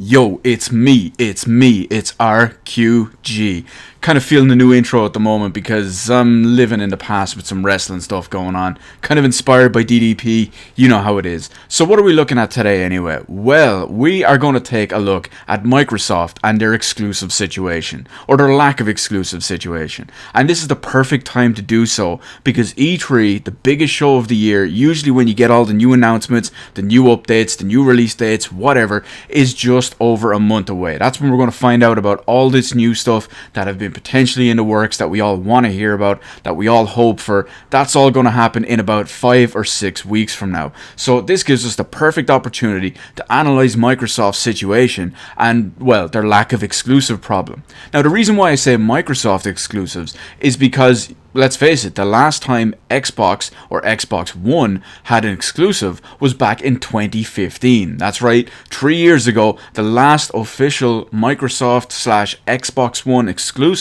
Yo, it's me, it's RQG. Kind of feeling the new intro at the moment because I'm living in the past with some wrestling stuff going on. Kind of inspired by DDP, you know how it is. So what are we looking at today anyway? Well, we are going to take a look at Microsoft and their exclusive situation, or their lack of exclusive situation. And this is the perfect time to do so because E3, the biggest show of the year, usually when you get all the new announcements, the new updates, the new release dates, whatever, is just over a month away. That's when we're going to find out about all this new stuff that have been potentially in the works, that we all want to hear about, that we all hope for. That's all going to happen in about 5 or 6 weeks from now. So this gives us the perfect opportunity to analyze Microsoft's situation and, well, their lack of exclusive problem. Now, the reason why I say Microsoft exclusives is because, let's face it, the last time Xbox or Xbox One had an exclusive was back in 2015. That's right, 3 years ago, the last official Microsoft/Xbox One exclusive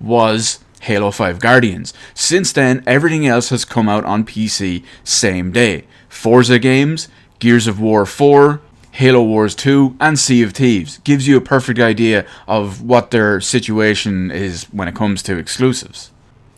was Halo 5 Guardians. Since then, everything else has come out on PC same day. Forza games, Gears of War 4, Halo Wars 2, and Sea of Thieves. Gives you a perfect idea of what their situation is when it comes to exclusives.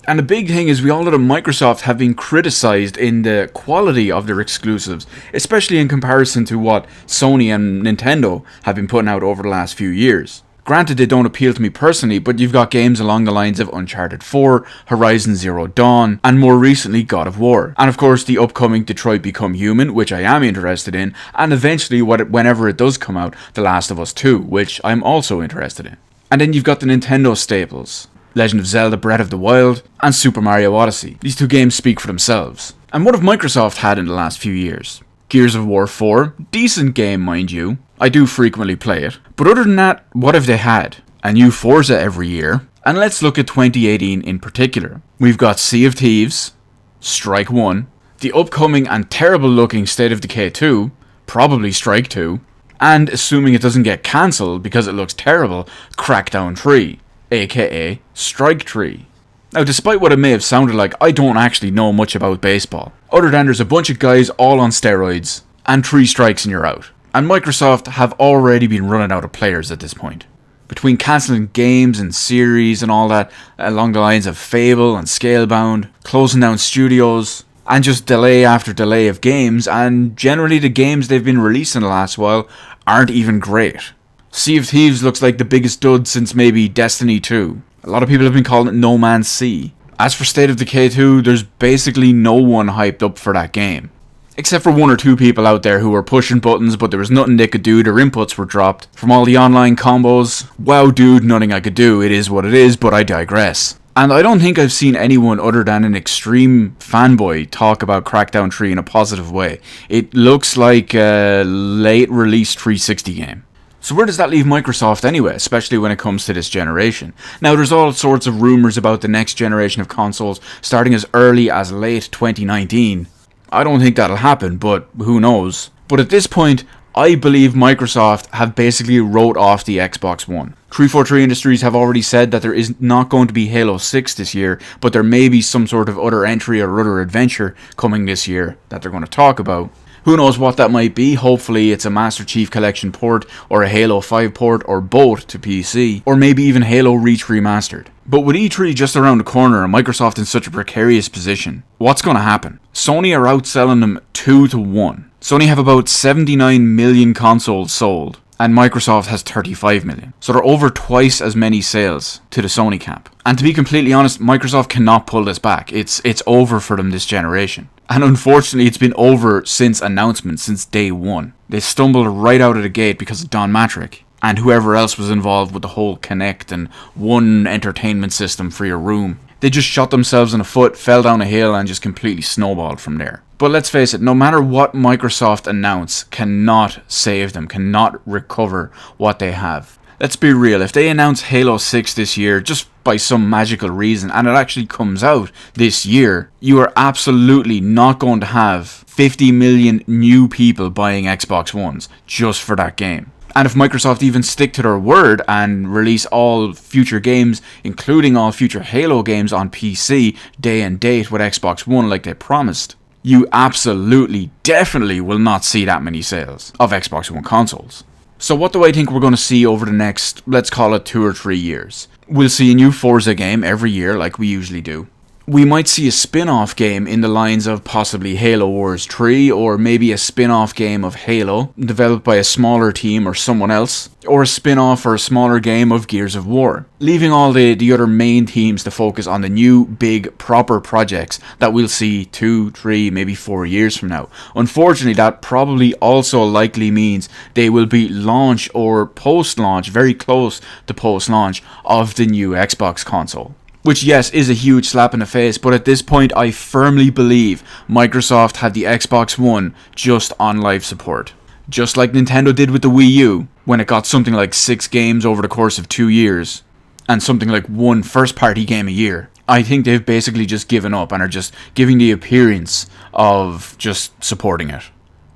And the big thing is we all know that Microsoft have been criticised in the quality of their exclusives, especially in comparison to what Sony and Nintendo have been putting out over the last few years. Granted, they don't appeal to me personally, but you've got games along the lines of Uncharted 4, Horizon Zero Dawn, and more recently God of War. And of course the upcoming Detroit Become Human, which I am interested in, and eventually, whenever it does come out, The Last of Us 2, which I'm also interested in. And then you've got the Nintendo staples, Legend of Zelda Breath of the Wild, and Super Mario Odyssey. These two games speak for themselves. And what have Microsoft had in the last few years? Gears of War 4, decent game mind you, I do frequently play it. But other than that, what have they had? A new Forza every year. And let's look at 2018 in particular. We've got Sea of Thieves, Strike 1, the upcoming and terrible looking State of Decay 2, probably Strike 2, and assuming it doesn't get cancelled because it looks terrible, Crackdown 3. aka Strike 3. Now, despite what it may have sounded like, I don't actually know much about baseball, other than there's a bunch of guys all on steroids, and 3 strikes and you're out. And Microsoft have already been running out of players at this point. Between cancelling games and series and all that, along the lines of Fable and Scalebound, closing down studios, and just delay after delay of games, and generally the games they've been releasing the last while aren't even great. Sea of Thieves looks like the biggest dud since maybe Destiny 2. A lot of people have been calling it No Man's Sea. As for State of Decay 2, there's basically no one hyped up for that game. Except for 1 or 2 people out there who were pushing buttons, but there was nothing they could do, their inputs were dropped. From all the online combos, wow dude, nothing I could do, it is what it is, but I digress. And I don't think I've seen anyone other than an extreme fanboy talk about Crackdown 3 in a positive way. It looks like a late release 360 game. So where does that leave Microsoft anyway, especially when it comes to this generation? Now, there's all sorts of rumours about the next generation of consoles starting as early as late 2019. I don't think that'll happen, but who knows. But at this point, I believe Microsoft have basically wrote off the Xbox One. 343 Industries have already said that there is not going to be Halo 6 this year, but there may be some sort of other entry or other adventure coming this year that they're going to talk about. Who knows what that might be? Hopefully it's a Master Chief Collection port, or a Halo 5 port, or both to PC, or maybe even Halo Reach Remastered. But with E3 just around the corner and Microsoft in such a precarious position, what's going to happen? Sony are outselling them 2-1. Sony have about 79 million consoles sold, and Microsoft has 35 million. So they're over twice as many sales to the Sony cap. And to be completely honest, Microsoft cannot pull this back. It's over for them this generation. And unfortunately, it's been over since announcement, since day one. They stumbled right out of the gate because of Don Matrick and whoever else was involved with the whole Kinect and one entertainment system for your room. They just shot themselves in the foot, fell down a hill, and just completely snowballed from there. But let's face it, no matter what Microsoft announce, cannot save them, cannot recover what they have. Let's be real, if they announce Halo 6 this year, just by some magical reason, and it actually comes out this year, you are absolutely not going to have 50 million new people buying Xbox Ones just for that game. And if Microsoft even stick to their word and release all future games, including all future Halo games on PC, day and date with Xbox One like they promised, you absolutely, definitely will not see that many sales of Xbox One consoles. So what do I think we're going to see over the next, let's call it 2 or 3 years? We'll see a new Forza game every year like we usually do. We might see a spin-off game in the lines of possibly Halo Wars 3, or maybe a spin-off game of Halo developed by a smaller team or someone else, or a spin-off or a smaller game of Gears of War, leaving all the other main teams to focus on the new big proper projects that we'll see 2, 3, maybe 4 years from now. Unfortunately, that probably also likely means they will be launch or post-launch, very close to post-launch of the new Xbox console. Which, yes, is a huge slap in the face, but at this point I firmly believe Microsoft had the Xbox One just on live support. Just like Nintendo did with the Wii U, when it got something like 6 games over the course of 2 years, and something like 1 first-party game a year. I think they've basically just given up and are just giving the appearance of just supporting it,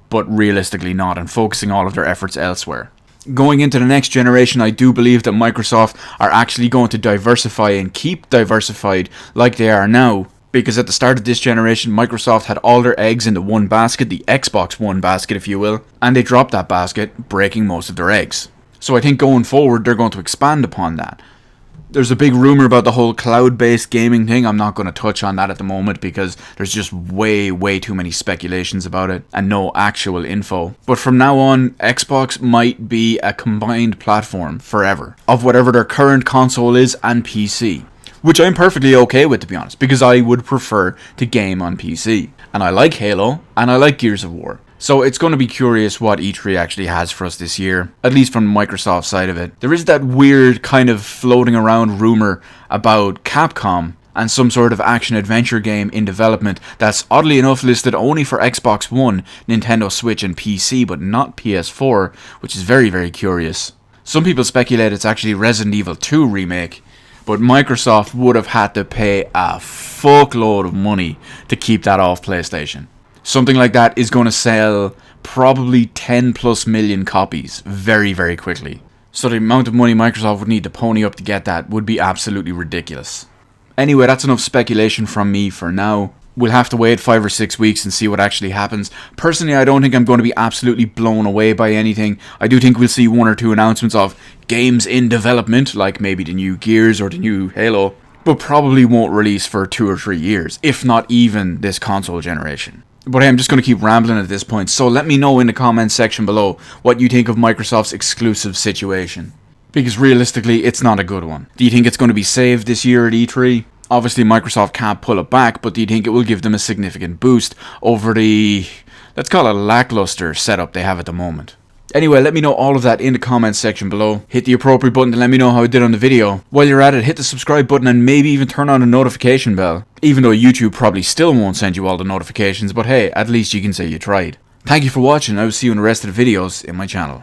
but realistically not, and focusing all of their efforts elsewhere. Going into the next generation, I do believe that Microsoft are actually going to diversify and keep diversified like they are now. Because at the start of this generation, Microsoft had all their eggs into one basket, the Xbox One basket if you will, and they dropped that basket, breaking most of their eggs. So I think going forward, they're going to expand upon that. There's a big rumor about the whole cloud-based gaming thing. I'm not going to touch on that at the moment because there's just way too many speculations about it and no actual info. But from now on, Xbox might be a combined platform forever of whatever their current console is and PC. Which I'm perfectly okay with, to be honest, because I would prefer to game on PC. And I like Halo, and I like Gears of War. So it's going to be curious what E3 actually has for us this year, at least from Microsoft's side of it. There is that weird kind of floating around rumor about Capcom and some sort of action-adventure game in development that's oddly enough listed only for Xbox One, Nintendo Switch and PC, but not PS4, which is very curious. Some people speculate it's actually Resident Evil 2 remake, but Microsoft would have had to pay a fuckload of money to keep that off PlayStation. Something like that is going to sell probably 10 plus million copies very quickly. So the amount of money Microsoft would need to pony up to get that would be absolutely ridiculous. Anyway, that's enough speculation from me for now. We'll have to wait 5 or 6 weeks and see what actually happens. Personally, I don't think I'm going to be absolutely blown away by anything. I do think we'll see 1 or 2 announcements of games in development, like maybe the new Gears or the new Halo, but probably won't release for 2 or 3 years, if not even this console generation. But hey, I'm just going to keep rambling at this point, so let me know in the comments section below what you think of Microsoft's exclusive situation. Because realistically, it's not a good one. Do you think it's going to be saved this year at E3? Obviously, Microsoft can't pull it back, but do you think it will give them a significant boost over the, let's call it lackluster setup they have at the moment? Anyway, let me know all of that in the comments section below. Hit the appropriate button to let me know how I did on the video. While you're at it, hit the subscribe button and maybe even turn on the notification bell. Even though YouTube probably still won't send you all the notifications, but hey, at least you can say you tried. Thank you for watching, I will see you in the rest of the videos in my channel.